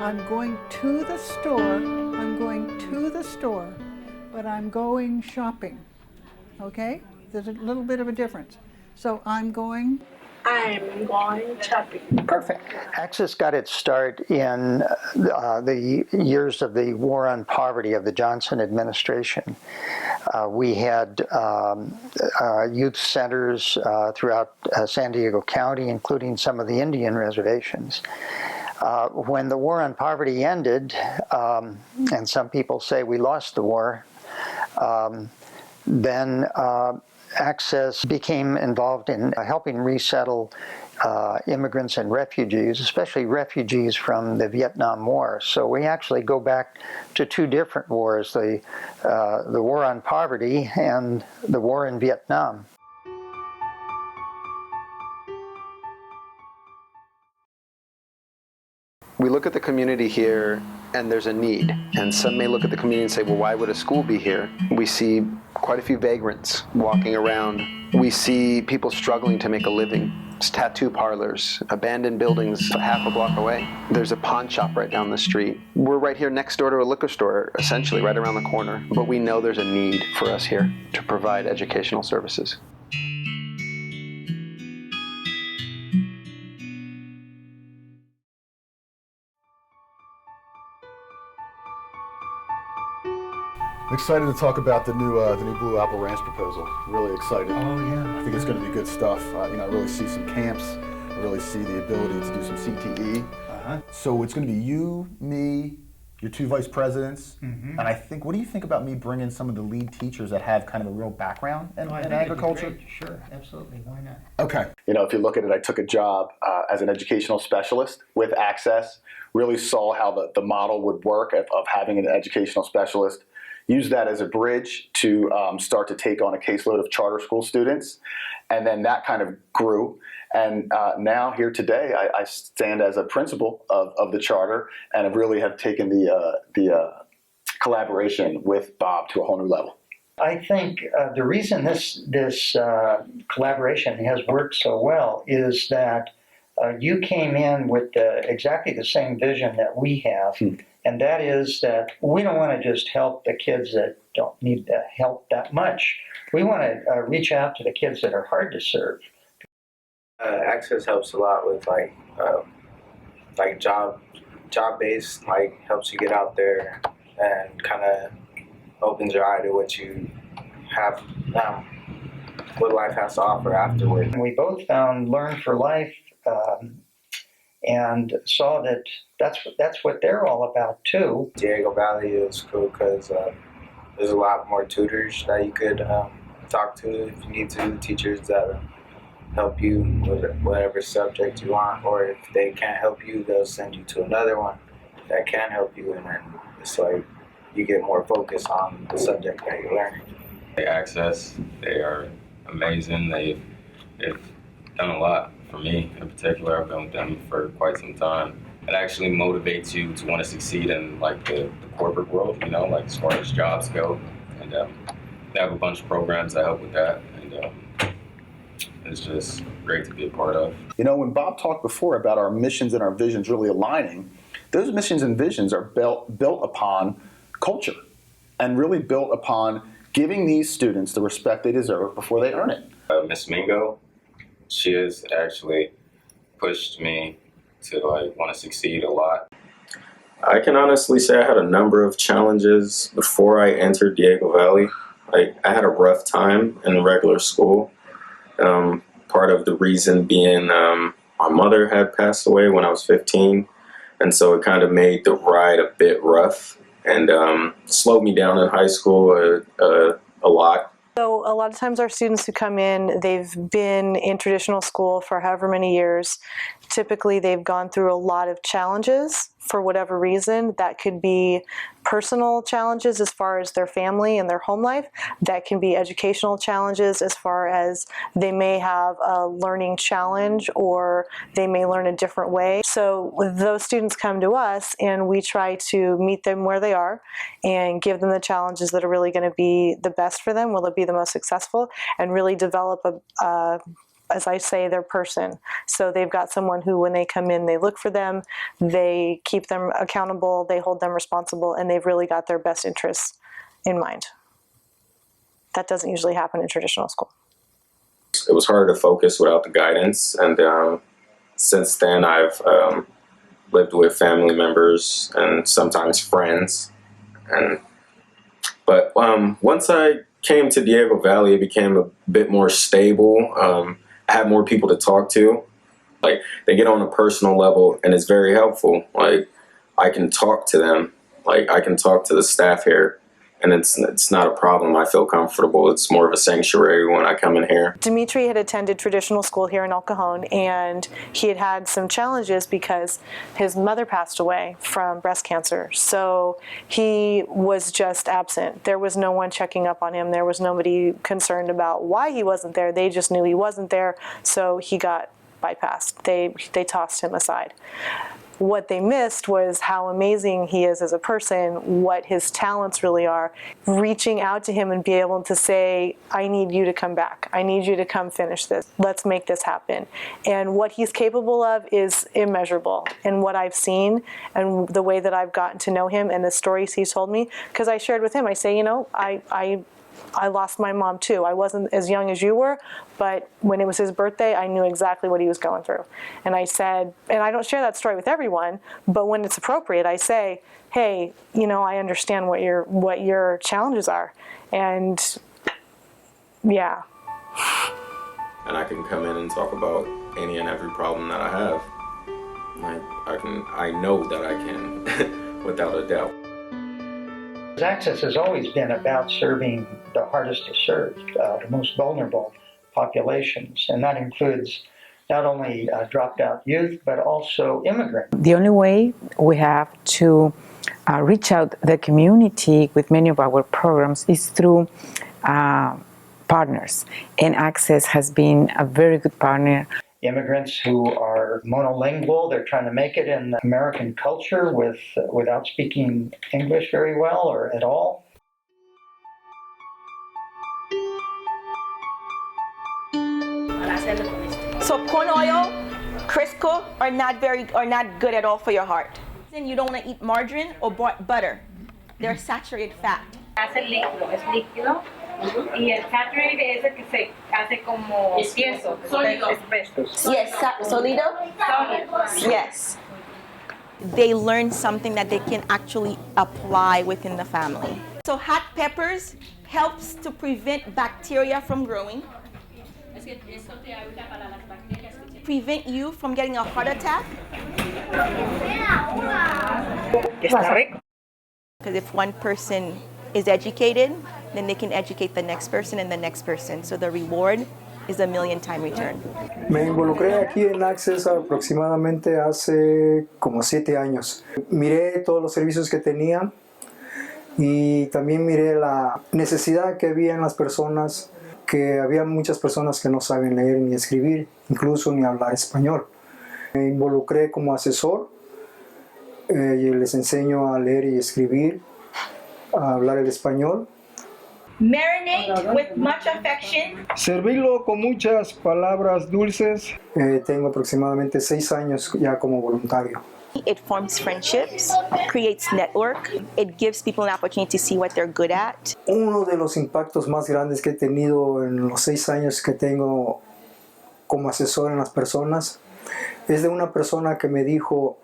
I'm going to the store. I'm going to the store, but I'm going shopping. Okay? There's a little bit of a difference. So I'm going shopping. Perfect. Access got its start in the years of the War on Poverty of the Johnson administration. We had youth centers throughout San Diego County, including some of the Indian reservations. When the War on Poverty ended, and some people say we lost the war, then Access became involved in helping resettle immigrants and refugees, especially refugees from the Vietnam War. So we actually go back to two different wars, the War on Poverty and the war in Vietnam. We look at the community here and there's a need. And some may look at the community and say, well, why would a school be here? We see quite a few vagrants walking around. We see people struggling to make a living. There's tattoo parlors, abandoned buildings half a block away. There's a pawn shop right down the street. We're right here next door to a liquor store, essentially right around the corner. But we know there's a need for us here to provide educational services. I'm excited to talk about the new Blue Apple Ranch proposal. Really excited. Oh, yeah. I think it's going to be good stuff. I really see some camps. I really see the ability to do some CTE. So it's going to be you, me, your two vice presidents, and I think, what do you think about me bringing some of the lead teachers that have kind of a real background in agriculture? Sure, absolutely. Why not? Okay. If you look at it, I took a job as an educational specialist with Access, really saw how the model would work of having an educational specialist. Use that as a bridge to start to take on a caseload of charter school students. And then that kind of grew. And now here today, I stand as a principal of the charter and have taken the collaboration with Bob to a whole new level. I think the reason this collaboration has worked so well is that you came in with exactly the same vision that we have. And that is that we don't want to just help the kids that don't need the help that much. We want to reach out to the kids that are hard to serve. Access helps a lot with like job-based, helps you get out there and kind of opens your eye to what you have, what life has to offer afterward. We both found Learn for Life and saw that that's what they're all about too. Diego Valley is cool because there's a lot more tutors that you could talk to if you need to, teachers that help you with whatever subject you want, or if they can't help you, they'll send you to another one that can help you, and then it's like you get more focus on the subject that you're learning. Access, they are amazing. They've done a lot for me in particular. I've been with them for quite some time. It actually motivates you to want to succeed in the corporate world, as far as jobs go. And they have a bunch of programs that help with that. And it's just great to be a part of. When Bob talked before about our missions and our visions really aligning, those missions and visions are built upon culture and really built upon giving these students the respect they deserve before they earn it. Miss Mingo, she has actually pushed me to want to succeed a lot. I can honestly say I had a number of challenges before I entered Diego Valley. I had a rough time in regular school. Part of the reason being my mother had passed away when I was 15, and so it kind of made the ride a bit rough and slowed me down in high school a lot. So a lot of times our students who come in, they've been in traditional school for however many years. Typically they've gone through a lot of challenges for whatever reason. That could be personal challenges as far as their family and their home life. That can be educational challenges as far as they may have a learning challenge or they may learn a different way. So those students come to us and we try to meet them where they are and give them the challenges that are really going to be the best for them, will it be the most successful, and really develop a as I say, their person. So they've got someone who, when they come in, they look for them, they keep them accountable, they hold them responsible, and they've really got their best interests in mind. That doesn't usually happen in traditional school. It was harder to focus without the guidance, and since then I've lived with family members and sometimes friends. But once I came to Diego Valley, it became a bit more stable. I had more people to talk to. Like, they get on a personal level, and it's very helpful. Like, I can talk to them. Like, I can talk to the staff here, and it's not a problem. I feel comfortable. It's more of a sanctuary when I come in here. Dimitri had attended traditional school here in El Cajon, and he had had some challenges because his mother passed away from breast cancer. So he was just absent. There was no one checking up on him. There was nobody concerned about why he wasn't there. They just knew he wasn't there, so he got bypassed. They tossed him aside. What they missed was how amazing he is as a person, what his talents really are. Reaching out to him and be able to say, I need you to come back. I need you to come finish this. Let's make this happen. And what he's capable of is immeasurable. And what I've seen and the way that I've gotten to know him and the stories he's told me, because I shared with him, I say, you know, I lost my mom too. I wasn't as young as you were, but when it was his birthday, I knew exactly what he was going through. And I said, and I don't share that story with everyone, but when it's appropriate, I say, hey, you know, I understand what your challenges are. And yeah. And I can come in and talk about any and every problem that I have. I know that I can, without a doubt. Access has always been about serving the hardest to serve, the most vulnerable populations, and that includes not only dropped out youth, but also immigrants. The only way we have to reach out the community with many of our programs is through partners, and Access has been a very good partner. Immigrants who are monolingual, they're trying to make it in American culture without speaking English very well or at all. So corn oil, Crisco are not good at all for your heart. Then you don't want to eat margarine or butter. They're saturated fat. Hace líquido, es líquido. Y el saturated es el que se hace como tieso, espeso. Yes, solido? Yes. They learn something that they can actually apply within the family. So hot peppers helps to prevent bacteria from growing. Prevent you from getting a heart attack. Because if one person is educated, then they can educate the next person and the next person. So the reward is a 1,000,000-time return. Me involucré aquí en Access aproximadamente hace como 7 años. Miré todos los servicios que tenían y también miré la necesidad que había en las personas, que había muchas personas que no saben leer ni escribir, incluso ni hablar español. Me involucré como asesor y les enseño a leer y escribir, a hablar el español. Marinate with much affection. Servirlo con muchas palabras dulces. Tengo aproximadamente 6 años ya como voluntario. It forms friendships, creates network. It gives people an opportunity to see what they're good at. Uno de los impactos más grandes que he tenido en los 6 años que tengo como asesor en las personas es de una persona que me dijo,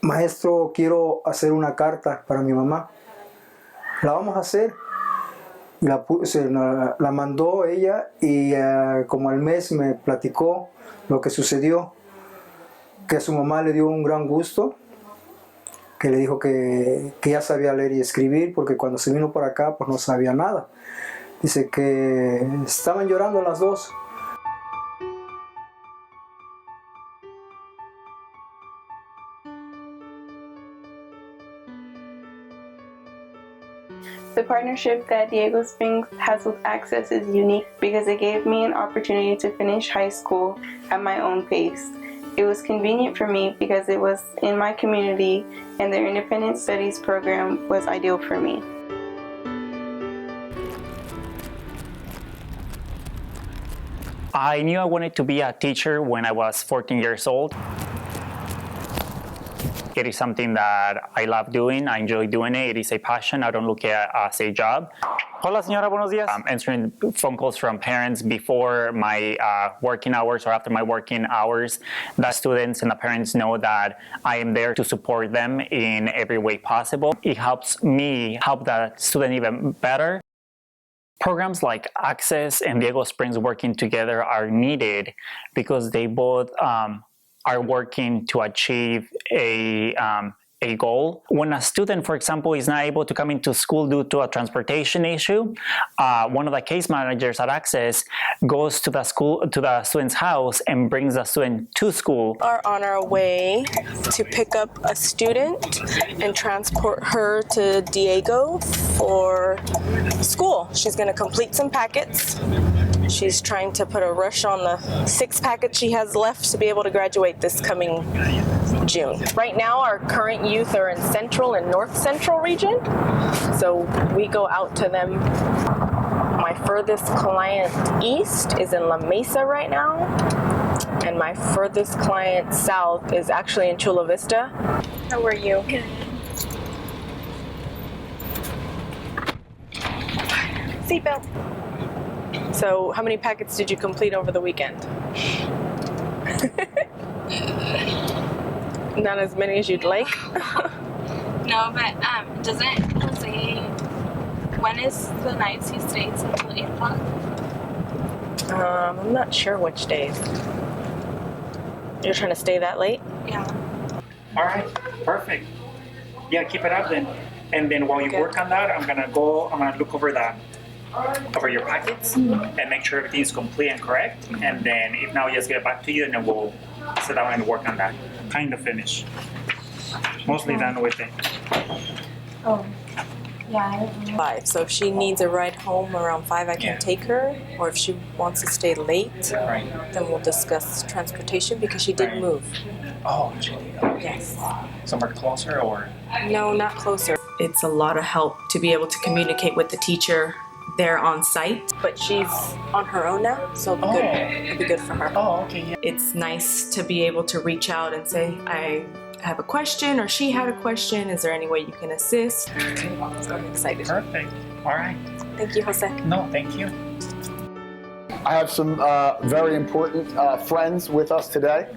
maestro, quiero hacer una carta para mi mamá. La vamos a hacer. La mandó ella y como al mes me platicó lo que sucedió, que a su mamá le dio un gran gusto, que le dijo que ya sabía leer y escribir, porque cuando se vino para acá pues no sabía nada. Dice que estaban llorando las dos. The partnership that Diego Springs has with Access is unique because it gave me an opportunity to finish high school at my own pace. It was convenient for me because it was in my community and their independent studies program was ideal for me. I knew I wanted to be a teacher when I was 14 years old. It is something that I love doing. I enjoy doing it. It is a passion. I don't look at it as a job. Hola, señora, buenos días. I'm answering phone calls from parents before my working hours or after my working hours. The students and the parents know that I am there to support them in every way possible. It helps me help the student even better. Programs like Access and Diego Springs working together are needed because they both are working to achieve a goal. When a student, for example, is not able to come into school due to a transportation issue, one of the case managers at Access goes to the student's house and brings the student to school. We are on our way to pick up a student and transport her to Diego for school. She's going to complete some packets. She's trying to put a rush on the 6 packets she has left to be able to graduate this coming June. Right now, our current youth are in Central and North Central region, so we go out to them. My furthest client east is in La Mesa right now, and my furthest client south is actually in Chula Vista. How are you? Good. Seatbelt. So, how many packets did you complete over the weekend? Not as many as you'd like? No, but doesn't Jose, when is the nights he stays until 8 o'clock? I'm not sure which days. You're trying to stay that late? Yeah. All right, perfect. Yeah, keep it up then. And then while you work on that, I'm gonna look over your packets and make sure everything is complete and correct. And then if now, just get back to you and then we'll sit down and work on that. Kind of finished. Mostly done with it. Oh, yeah. 5. So if she needs a ride home around 5, I can take her. Or if she wants to stay late, then we'll discuss transportation because she did move. Oh, gee. Yes. Somewhere closer or? No, not closer. It's a lot of help to be able to communicate with the teacher there on site, but she's on her own now, so it'll be good. It'll be good for her. Oh, okay. Yeah. It's nice to be able to reach out and say, I have a question, or she had a question. Is there any way you can assist? So I'm excited. Perfect. All right. Thank you, Jose. No, thank you. I have some very important friends with us today.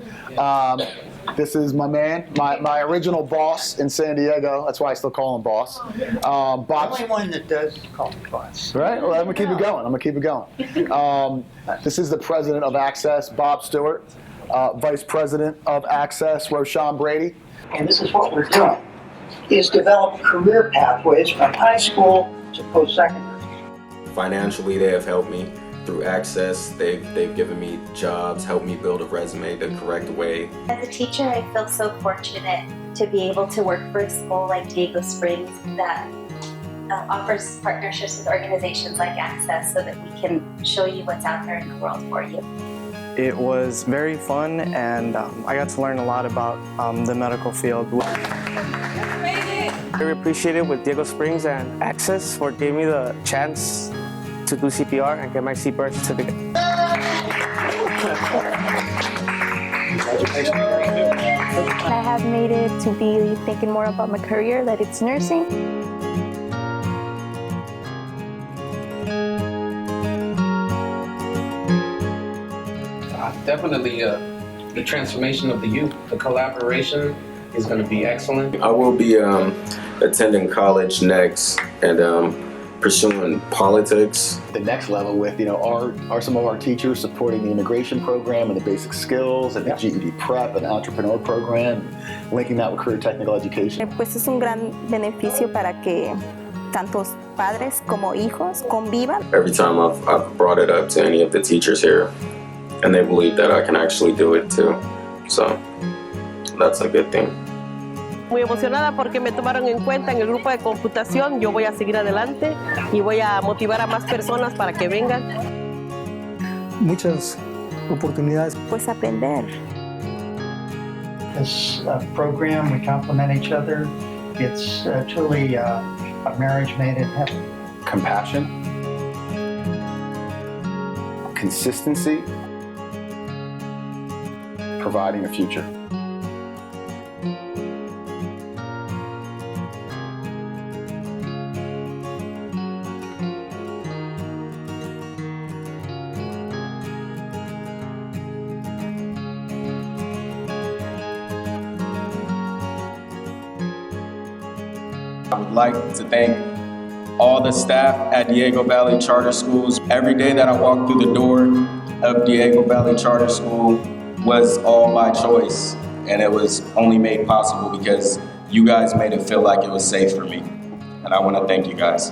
This is my man, my original boss in San Diego. That's why I still call him boss. Bob, the only one that does call me boss. Right? Well, I'm gonna keep it going. This is the president of Access, Bob Stewart. Vice president of Access, Roshan Brady. And this is what we're doing, is develop career pathways from high school to post-secondary. Financially, they have helped me. Through Access, they've given me jobs, helped me build a resume the correct way. As a teacher, I feel so fortunate to be able to work for a school like Diego Springs that offers partnerships with organizations like Access so that we can show you what's out there in the world for you. It was very fun, and I got to learn a lot about the medical field. Very appreciated with Diego Springs and Access for giving me the chance to do CPR and get my CPR certificate. I have made it to be thinking more about my career, that it's nursing. Definitely the transformation of the youth, the collaboration is going to be excellent. I will be attending college next and pursuing politics. The next level with, are some of our teachers supporting the immigration program and the basic skills and the GED prep and entrepreneur program, linking that with career technical education. Pues es un gran beneficio para que tantos padres como hijos convivan. Every time I've brought it up to any of the teachers here, and they believe that I can actually do it too. So that's a good thing. Muy emocionada porque me tomaron en cuenta en el grupo de computación. Yo voy a seguir adelante y voy a motivar a más personas para que vengan. Muchas oportunidades. Pues aprender. This program, we complement each other. It's truly a marriage made in heaven. Compassion, consistency, providing a future. I would like to thank all the staff at Diego Valley Charter Schools. Every day that I walked through the door of Diego Valley Charter School was all by choice, and it was only made possible because you guys made it feel like it was safe for me. And I want to thank you guys.